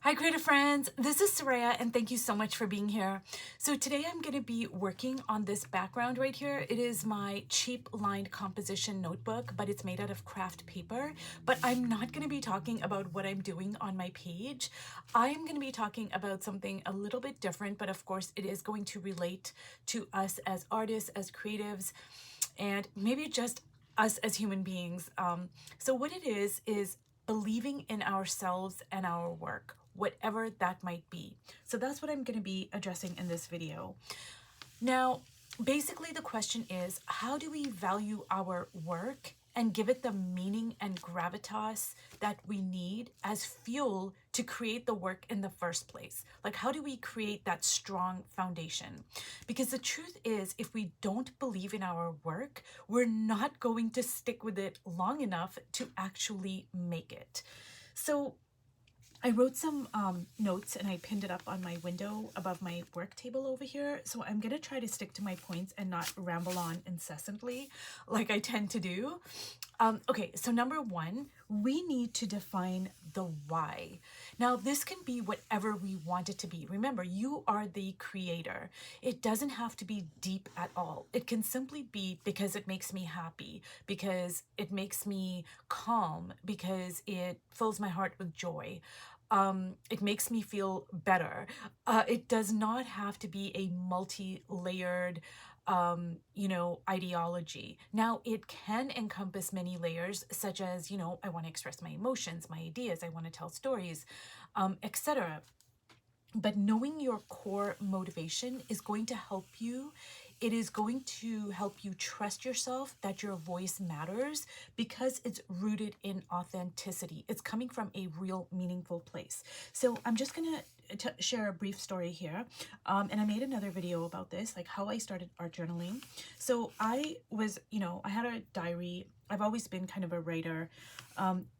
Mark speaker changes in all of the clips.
Speaker 1: Hi creative friends, this is Soraya and thank you so much for being here. So today I'm going to be working on this background right here. It is my cheap lined composition notebook, but it's made out of craft paper. But I'm not going to be talking about what I'm doing on my page. I'm going to be talking about something a little bit different, but of course it is going to relate to us as artists, as creatives, and maybe just us as human beings. So what it is believing in ourselves and our work, whatever that might be. So that's what I'm going to be addressing in this video. Now, basically the question is, how do we value our work and give it the meaning and gravitas that we need as fuel to create the work in the first place? Like, how do we create that strong foundation? Because the truth is, if we don't believe in our work, we're not going to stick with it long enough to actually make it. So I wrote some notes and I pinned it up on my window above my work table over here. So I'm going to try to stick to my points and not ramble on incessantly like I tend to do. Okay, so number one, we need to define the why. Now, this can be whatever we want it to be. Remember, you are the creator. It doesn't have to be deep at all. It can simply be because it makes me happy, because it makes me calm, because it fills my heart with joy. It makes me feel better. It does not have to be a multi-layered ideology. Now, it can encompass many layers, such as, I want to express my emotions, my ideas, I want to tell stories, etc. But knowing your core motivation is going to help you. It is going to help you trust yourself that your voice matters because it's rooted in authenticity. It's coming from a real, meaningful place. So I'm just going to share a brief story here. And I made another video about this, like how I started art journaling. So I was, I had a diary. I've always been kind of a writer.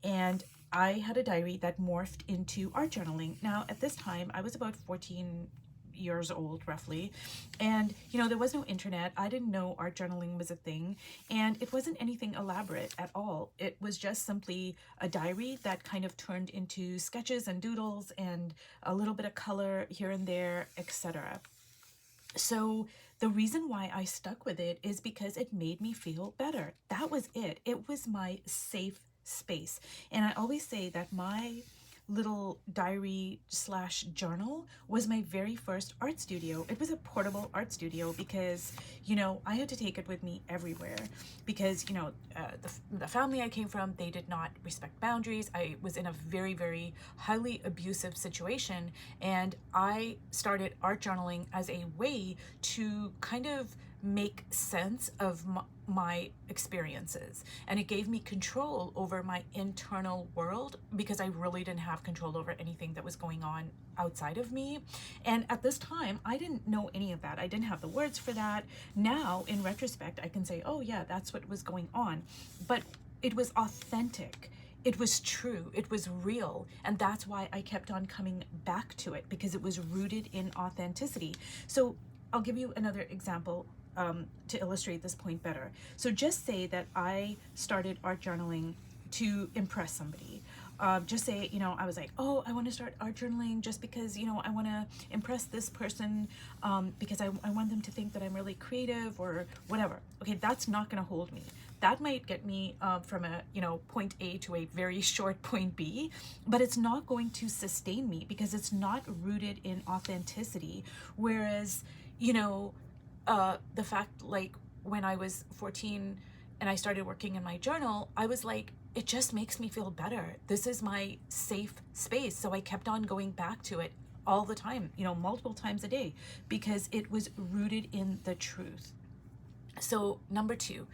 Speaker 1: And I had a diary that morphed into art journaling. Now, at this time, I was about 14 years old, roughly. And, there was no internet. I didn't know art journaling was a thing. And it wasn't anything elaborate at all. It was just simply a diary that kind of turned into sketches and doodles and a little bit of color here and there, etc. So the reason why I stuck with it is because it made me feel better. That was it. It was my safe space. And I always say that my little diary / journal was my very first art studio. It was a portable art studio because, I had to take it with me everywhere because, the family I came from, they did not respect boundaries. I was in a very, very highly abusive situation, and I started art journaling as a way to kind of make sense of my experiences, and it gave me control over my internal world because I really didn't have control over anything that was going on outside of me. And at this time, I didn't know any of that. I didn't have the words for that. Now, in retrospect, I can say, oh yeah, that's what was going on. But it was authentic. It was true, it was real, and that's why I kept on coming back to it, because it was rooted in authenticity. So I'll give you another example to illustrate this point better. So just say that I started art journaling to impress somebody. Just say, I was like, oh, I want to start art journaling just because, I want to impress this person because I want them to think that I'm really creative or whatever. Okay, that's not going to hold me. That might get me from a, point A to a very short point B, but it's not going to sustain me because it's not rooted in authenticity. Whereas, the fact, like, when I was 14 and I started working in my journal, I was like, it just makes me feel better. This is my safe space. So I kept on going back to it all the time, multiple times a day, because it was rooted in the truth. So number two,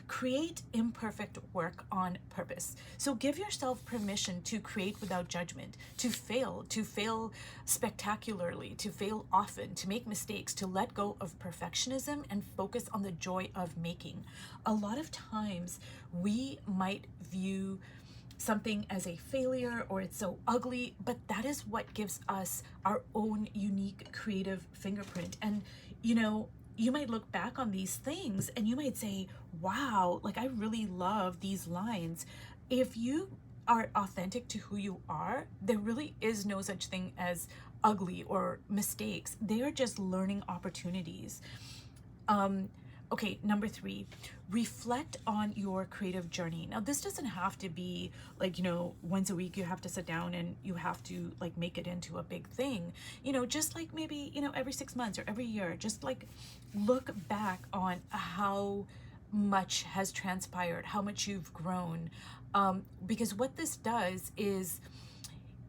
Speaker 1: create imperfect work on purpose. So give yourself permission to create without judgment, to fail spectacularly, to fail often, to make mistakes, to let go of perfectionism and focus on the joy of making. A lot of times we might view something as a failure or it's so ugly, but that is what gives us our own unique creative fingerprint. And, you might look back on these things and you might say, wow, like I really love these lines. If you are authentic to who you are, there really is no such thing as ugly or mistakes. They are just learning opportunities. Okay, number 3, reflect on your creative journey. Now, this doesn't have to be like, once a week you have to sit down and you have to like make it into a big thing. Just like maybe, every 6 months or every year, just like look back on how much has transpired, how much you've grown. Because what this does is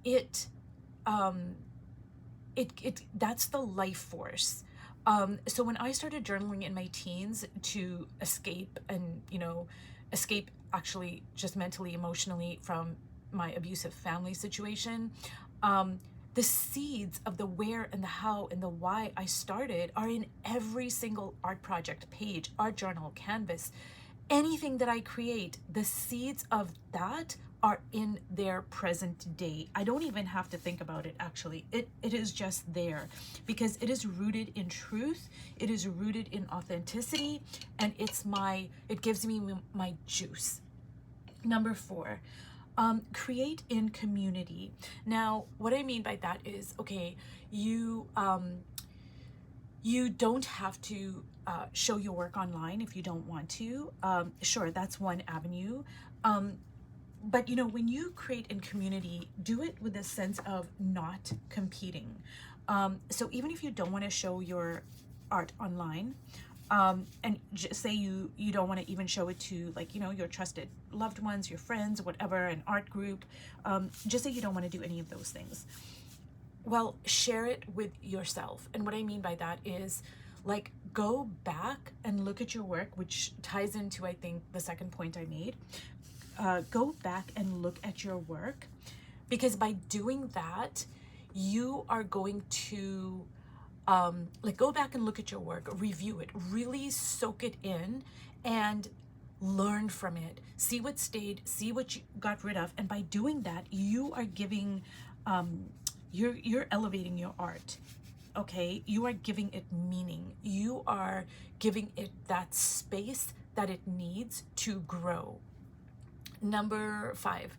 Speaker 1: it that's the life force. So when I started journaling in my teens to escape and, escape actually just mentally, emotionally from my abusive family situation, the seeds of the where and the how and the why I started are in every single art project, page, art journal, canvas, anything that I create. The seeds of that are in their present day. I don't even have to think about it, actually. It is just there because it is rooted in truth. It is rooted in authenticity, and it gives me my juice. Number 4, create in community. Now, what I mean by that is, okay, you don't have to show your work online if you don't want to. Sure, that's one avenue. But when you create in community, do it with a sense of not competing. So even if you don't want to show your art online, and just say you don't want to even show it to your trusted loved ones, your friends, whatever, an art group, just say you don't want to do any of those things. Well, share it with yourself. And what I mean by that is, like, go back and look at your work, which ties into, I think, the second point I made. Go back and look at your work, because by doing that, you are going to go back and look at your work, review it, really soak it in, and learn from it. See what stayed, see what you got rid of, and by doing that, you are giving, you're elevating your art. Okay, you are giving it meaning. You are giving it that space that it needs to grow. Number 5,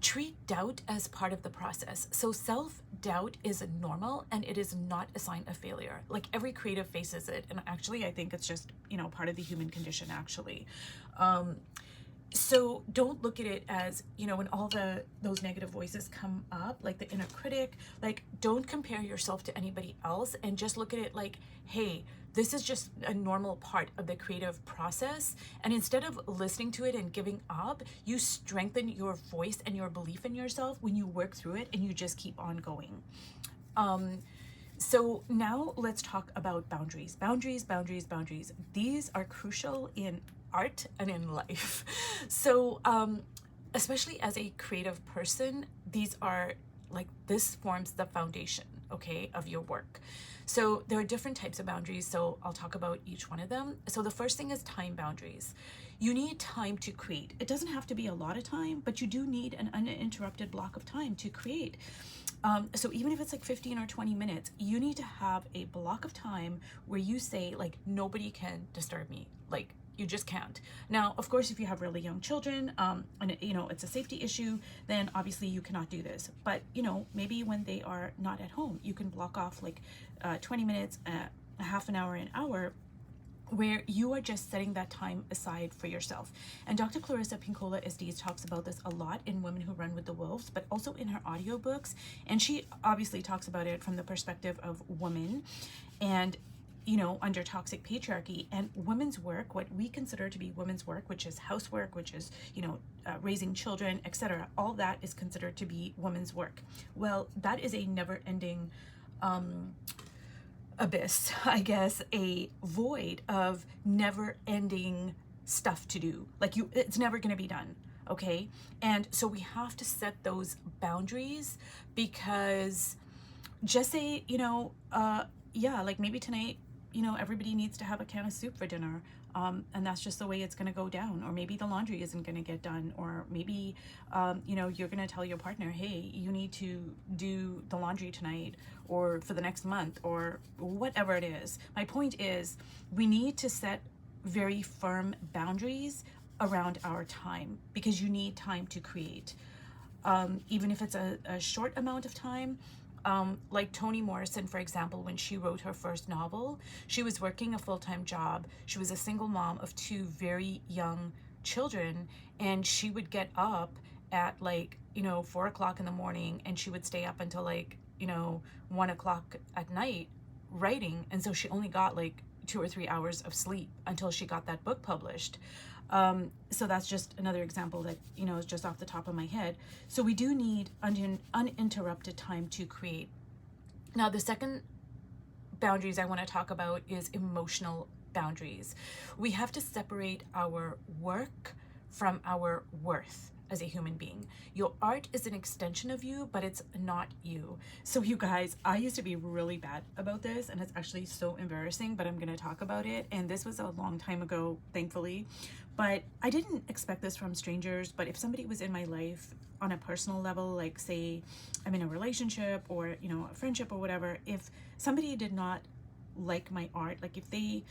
Speaker 1: treat doubt as part of the process. So self-doubt is normal, and it is not a sign of failure. Like, every creative faces it, and actually I think it's just part of the human condition, actually. So don't look at it as, when all those negative voices come up, like the inner critic, like, don't compare yourself to anybody else, and just look at it like, hey, this is just a normal part of the creative process. And instead of listening to it and giving up, you strengthen your voice and your belief in yourself when you work through it and you just keep on going. So now let's talk about boundaries. Boundaries. These are crucial in art and in life. So especially as a creative person, this forms the foundation, okay, of your work. So there are different types of boundaries, so I'll talk about each one of them. So the first thing is time boundaries. You need time to create. It doesn't have to be a lot of time, but you do need an uninterrupted block of time to create. So even if it's like 15 or 20 minutes, you need to have a block of time where you say, like, nobody can disturb me. Like, you just can't. Now, of course, if you have really young children, and it's a safety issue, then obviously you cannot do this. But, maybe when they are not at home, you can block off like 20 minutes, a half an hour, an hour, where you are just setting that time aside for yourself. And Dr. Clarissa Pinkola Estes talks about this a lot in Women Who Run with the Wolves, but also in her audiobooks. And she obviously talks about it from the perspective of women and, under toxic patriarchy, and women's work, what we consider to be women's work, which is housework, which is, raising children, etc. All that is considered to be women's work. Well, that is a never-ending abyss, I guess, a void of never-ending stuff to do. Like, it's never going to be done, okay? And so we have to set those boundaries, because just say, like maybe tonight, everybody needs to have a can of soup for dinner, and that's just the way it's going to go down. Or maybe the laundry isn't going to get done, or maybe you're going to tell your partner, hey, you need to do the laundry tonight or for the next month, or whatever it is. My point is, we need to set very firm boundaries around our time, because you need time to create. even if it's a short amount of time. Like Toni Morrison, for example, when she wrote her first novel, she was working a full-time job. She was a single mom of two very young children, and she would get up at like, 4 o'clock in the morning, and she would stay up until like, 1 o'clock at night writing. And so she only got like 2 or 3 hours of sleep until she got that book published. So that's just another example that, is just off the top of my head. So we do need uninterrupted time to create. Now, the second boundaries I want to talk about is emotional boundaries. We have to separate our work from our worth as a human being. Your art is an extension of you, but it's not you. So you guys, I used to be really bad about this, and it's actually so embarrassing, but I'm going to talk about it. And this was a long time ago, thankfully, but I didn't expect this from strangers. But if somebody was in my life on a personal level, like say I'm in a relationship or, a friendship or whatever, if somebody did not like my art, like if they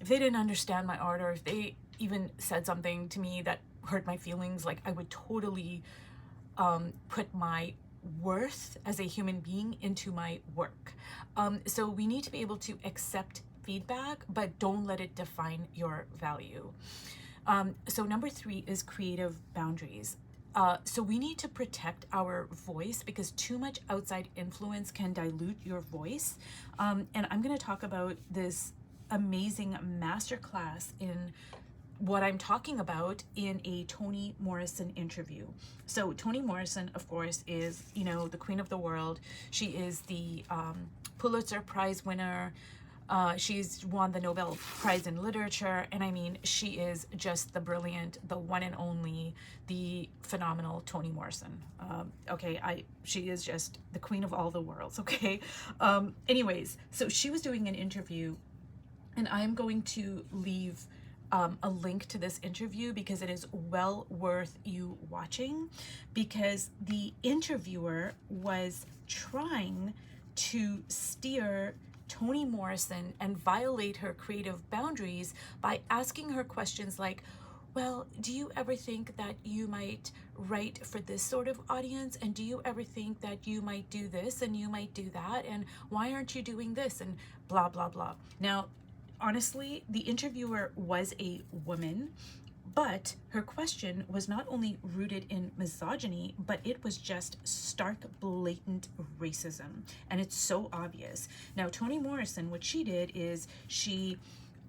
Speaker 1: didn't understand my art, or if they even said something to me that hurt my feelings, like I would totally put my worth as a human being into my work. So we need to be able to accept feedback, but don't let it define your value. So number 3 is creative boundaries. So we need to protect our voice, because too much outside influence can dilute your voice. And I'm going to talk about this amazing masterclass in what I'm talking about in a Toni Morrison interview. So Toni Morrison, of course, is, the queen of the world. She is the Pulitzer Prize winner. She's won the Nobel Prize in Literature. And I mean, she is just the brilliant, the one and only, the phenomenal Toni Morrison. She is just the queen of all the worlds, okay? Anyways, so she was doing an interview, and I'm going to leave a link to this interview because it is well worth you watching, because the interviewer was trying to steer Toni Morrison and violate her creative boundaries by asking her questions like, well, do you ever think that you might write for this sort of audience? And do you ever think that you might do this and you might do that? And why aren't you doing this? And blah, blah, blah. Now, honestly, the interviewer was a woman, but her question was not only rooted in misogyny, but it was just stark, blatant racism. And it's so obvious. Now, Toni Morrison, what she did is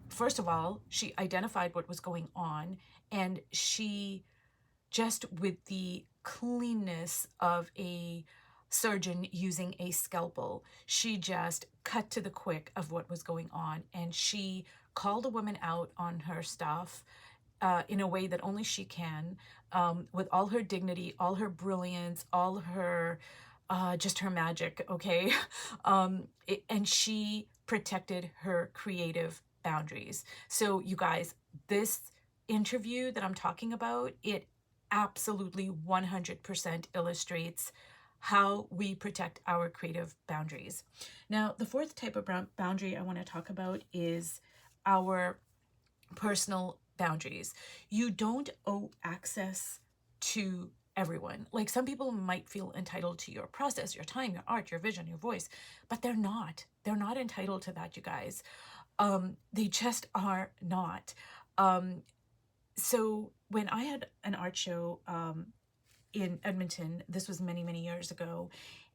Speaker 1: first of all, she identified what was going on, and she just, with the cleanness of a surgeon using a scalpel, she just cut to the quick of what was going on, and she called a woman out on her stuff in a way that only she can, with all her dignity, all her brilliance, all her just her magic, okay? And she protected her creative boundaries. So you guys, this interview that I'm talking about, it absolutely 100% illustrates how we protect our creative boundaries. Now, the fourth type of boundary I want to talk about is our personal boundaries. You don't owe access to everyone. Like, some people might feel entitled to your process, your time, your art, your vision, your voice, but they're not. They're not entitled to that, you guys. They just are not. So when I had an art show in Edmonton, this was many, many years ago,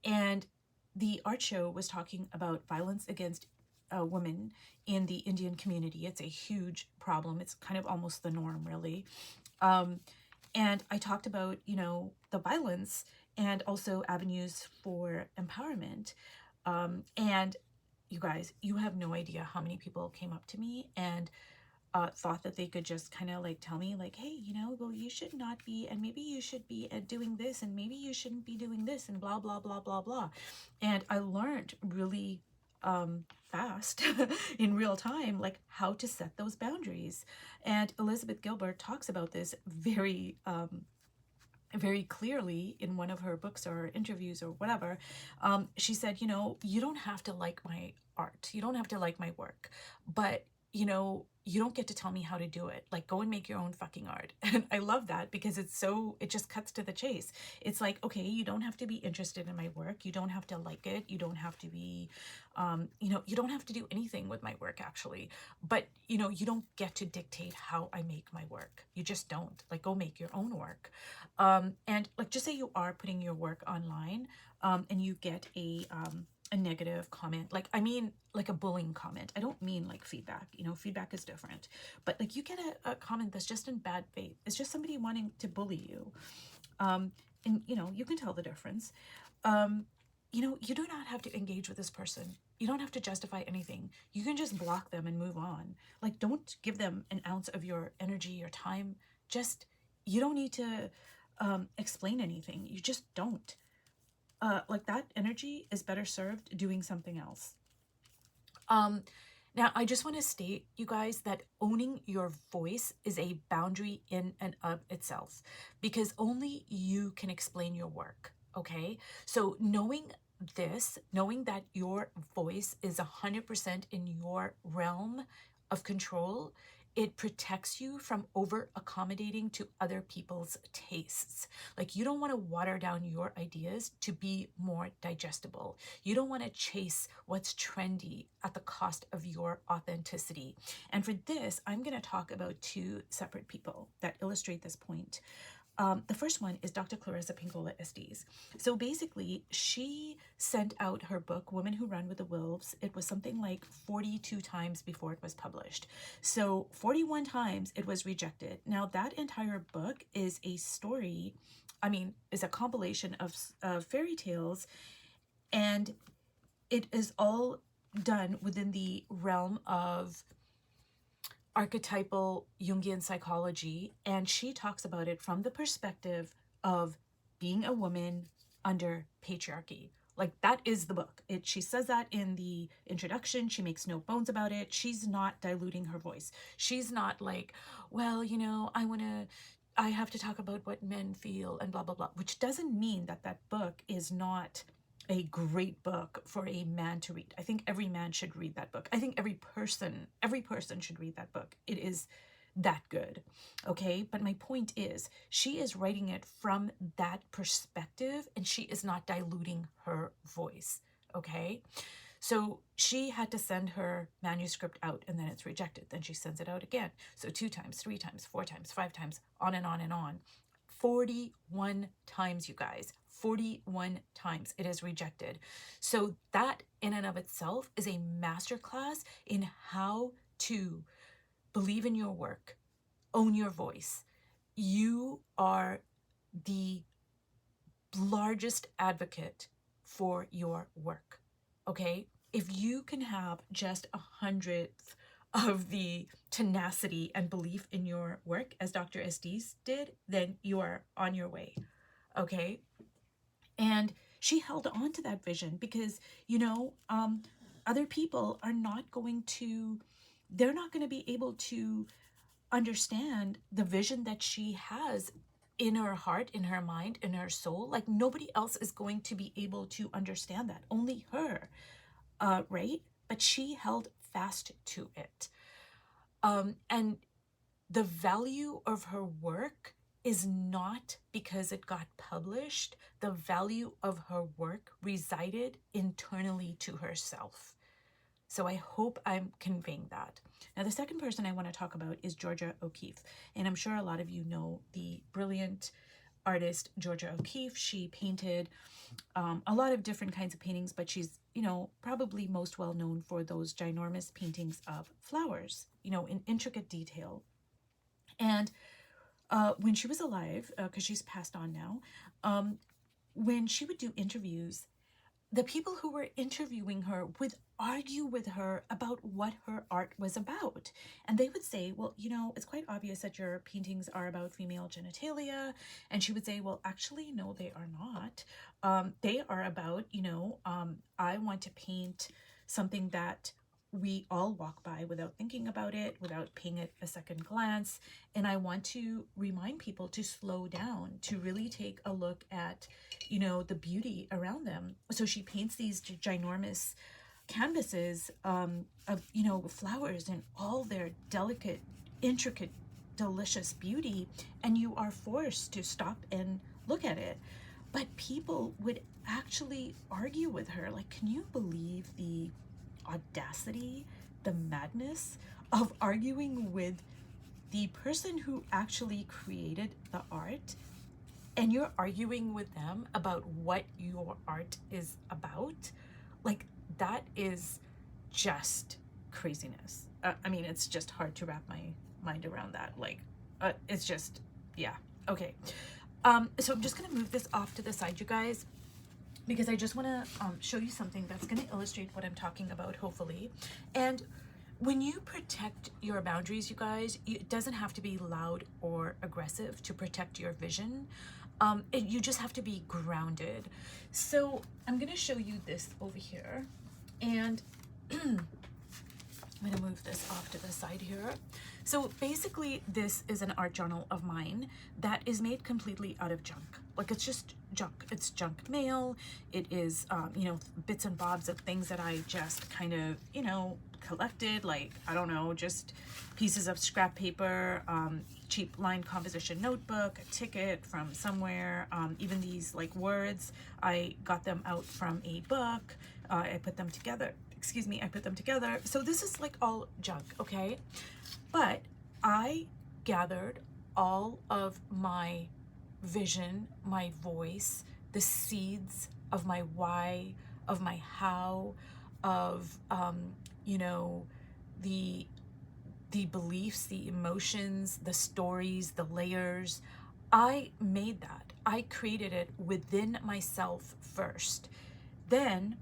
Speaker 1: and the art show was talking about violence against women in the Indian community. It's a huge problem. It's kind of almost the norm, really. And I talked about, the violence and also avenues for empowerment. And you guys, you have no idea how many people came up to me and thought that they could just kind of like tell me like, hey, well, you should not be, and maybe you should be doing this, and maybe you shouldn't be doing this, and blah, blah, blah, blah, blah. And I learned really fast in real time, like how to set those boundaries. And Elizabeth Gilbert talks about this very clearly in one of her books or interviews or whatever. She said, you don't have to like my art. You don't have to like my work, but you don't get to tell me how to do it. Like, go and make your own fucking art. And I love that because it just cuts to the chase. It's like, okay, you don't have to be interested in my work. You don't have to like it. You don't have to be, you don't have to do anything with my work, actually. But, you don't get to dictate how I make my work. You just don't. Like, go make your own work. And like, just say you are putting your work online, and you get a negative comment, like, I mean, like a bullying comment. I don't mean like feedback, feedback is different, but like you get a comment that's just in bad faith. It's just somebody wanting to bully you. And you can tell the difference. You do not have to engage with this person. You don't have to justify anything. You can just block them and move on. Like, don't give them an ounce of your energy, your time. You don't need to explain anything. You just don't. Like, that energy is better served doing something else. Now, I just want to state, you guys, that owning your voice is a boundary in and of itself, because only you can explain your work, okay? So knowing that your voice is 100% in your realm of control, it protects you from over accommodating to other people's tastes. Like, you don't want to water down your ideas to be more digestible. You don't want to chase what's trendy at the cost of your authenticity. And for this, I'm going to talk about two separate people that illustrate this point. The first one is Dr. Clarissa Pinkola Estes. So basically, she sent out her book, Women Who Run with the Wolves. It was something like 42 times before it was published. So 41 times it was rejected. Now, that entire book is a story, is a compilation of fairy tales, and it is all done within the realm of archetypal Jungian psychology, and she talks about it from the perspective of being a woman under patriarchy. Like, that is the book. She says that in the introduction. She makes no bones about it. She's not diluting her voice. She's not like, well, I have to talk about what men feel and blah, blah, blah, which doesn't mean that that book is not a great book for a man to read. I think every man should read that book. I think every person should read that book. It is that good. Okay. But my point is, she is writing it from that perspective, and she is not diluting her voice. Okay. So she had to send her manuscript out, and then it's rejected. Then she sends it out again. So 2 times, 3 times, 4 times, 5 times, on and on and on. 41 times, you guys. 41 times it is rejected. So that in and of itself is a masterclass in how to believe in your work, own your voice. You are the largest advocate for your work, okay? If you can have just 100th of the tenacity and belief in your work as Dr. Estes did, then you are on your way, okay? And she held on to that vision because, other people are not going to, they're not going to be able to understand the vision that she has in her heart, in her mind, in her soul. Like, nobody else is going to be able to understand that. Only her, right? But she held fast to it. And the value of her work is not because it got published. The value of her work resided internally to herself. So I hope I'm conveying that. Now, the second person I want to talk about is Georgia O'Keeffe. And I'm sure a lot of you know the brilliant artist Georgia O'Keeffe. She painted a lot of different kinds of paintings, but she's, probably most well known for those ginormous paintings of flowers, in intricate detail. And when she was alive, because she's passed on now, when she would do interviews, the people who were interviewing her would argue with her about what her art was about. And they would say, well, it's quite obvious that your paintings are about female genitalia. And she would say, well, actually, no, they are not. They are about, I want to paint something that we all walk by without thinking about it, without paying it a second glance. And I want to remind people to slow down, to really take a look at, the beauty around them. So she paints these ginormous canvases of, flowers in all their delicate, intricate, delicious beauty, and you are forced to stop and look at it. But people would actually argue with her. Like, can you believe the audacity, the madness of arguing with the person who actually created the art? And you're arguing with them about what your art is about? Like, that is just craziness. I mean, it's just hard to wrap my mind around that. Like, it's just, yeah. Okay. So I'm just going to move this off to the side, you guys, because I just want to show you something that's going to illustrate what I'm talking about, hopefully. And when you protect your boundaries, you guys, it doesn't have to be loud or aggressive to protect your vision. You just have to be grounded. So I'm going to show you this over here, and I'm going to move this off to the side here. So basically, this is an art journal of mine that is made completely out of junk. Like, it's just junk. It's junk mail. It is, bits and bobs of things that I just kind of, collected. Like, I don't know, just pieces of scrap paper, cheap line composition notebook, a ticket from somewhere, even these like words, I got them out from a book. I put them together. I put them together. So this is like all junk, okay? But I gathered all of my vision, my voice, the seeds of my why, of my how, of, the beliefs, the emotions, the stories, the layers. I made that. I created it within myself first. Then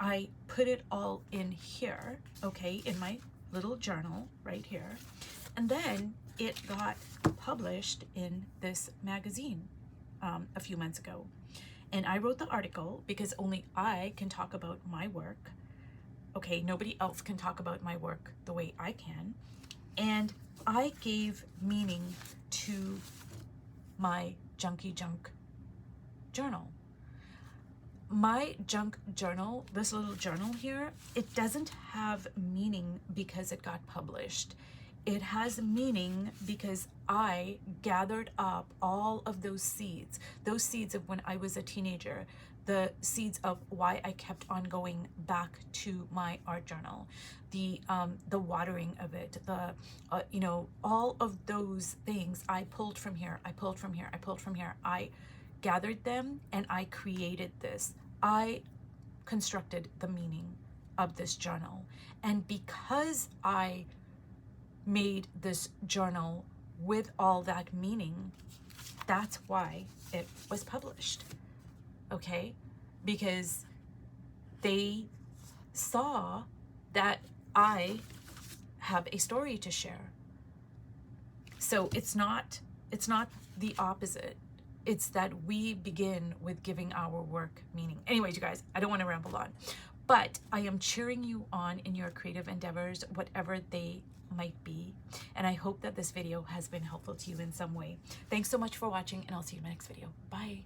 Speaker 1: I put it all in here, okay, in my little journal right here. And then it got published in this magazine a few months ago. And I wrote the article because only I can talk about my work. Okay, nobody else can talk about my work the way I can. And I gave meaning to my junky junk journal. My junk journal, this little journal here, it doesn't have meaning because it got published. It has meaning because I gathered up all of those seeds of when I was a teenager, the seeds of why I kept on going back to my art journal, the watering of it, all of those things I pulled from here. I gathered them and I created this. I constructed the meaning of this journal. And because I made this journal with all that meaning, that's why it was published. Okay? Because they saw that I have a story to share. So it's not the opposite. It's that we begin with giving our work meaning. Anyways, you guys, I don't want to ramble on, but I am cheering you on in your creative endeavors, whatever they might be. And I hope that this video has been helpful to you in some way. Thanks so much for watching, and I'll see you in my next video. Bye.